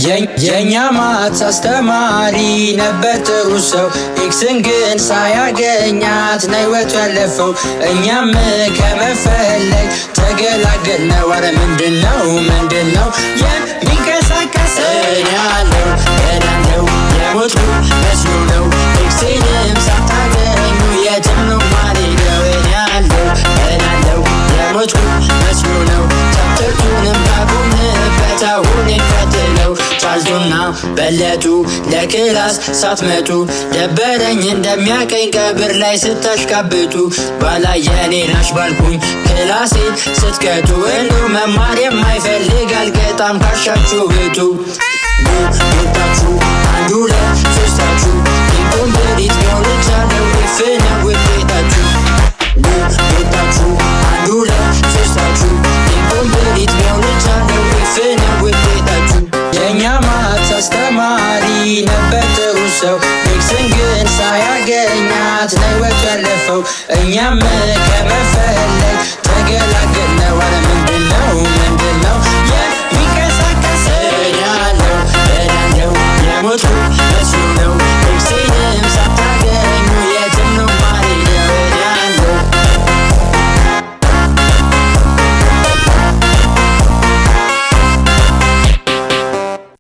የኛ ማት አስተማሪ ነበር ጥሩ ሰው ኤክስን ግን ሳያገኛት ነው ሕይወቱ ያለፈው። እኛም ከመፈለግ ተገላገልነው። አረ ምንድነው የሚንቀሳቀስ ያለው ገዳለው የሞቱ መስሎ ነው። ኤክስንም ሳታገኙ የትም ነው ማልሄደው ያለው ገዳለው የሞቱ መስሎ ነው። ቻፕተርቱንም ባቆምንበት አሁን እንቀጥለው። ቻልቱና በለጡ ለክላስ ሳትመጡ ደበረኝ እንደሚያቀኝ ቀብር ላይ ስታሽቃብጡ ባላየኔ ናሽ ባልኩኝ ክላሴን ስትቀጡ እንዱ መማር የማይፈልግ አልቀጣም ካሻችሁ ብቱ ቦታችሁ አንዱ ለሶስታችሁ ኢንኮምፕሊት ሆነቻለው ፍነ ውጤታችሁ ቦታችሁ አንዱ ለሶስታችሁ ኢንኮምፕሊት ሆነቻለው ፍነ ውጤታችሁ። የኛ ማት አስተማሪ ነበር ጥሩ ሰው ኤክስን ግን ሳያገኛት ነው ሕይወቱ ያለፈው። እኛም ከመፈለግ ተገላገልነው።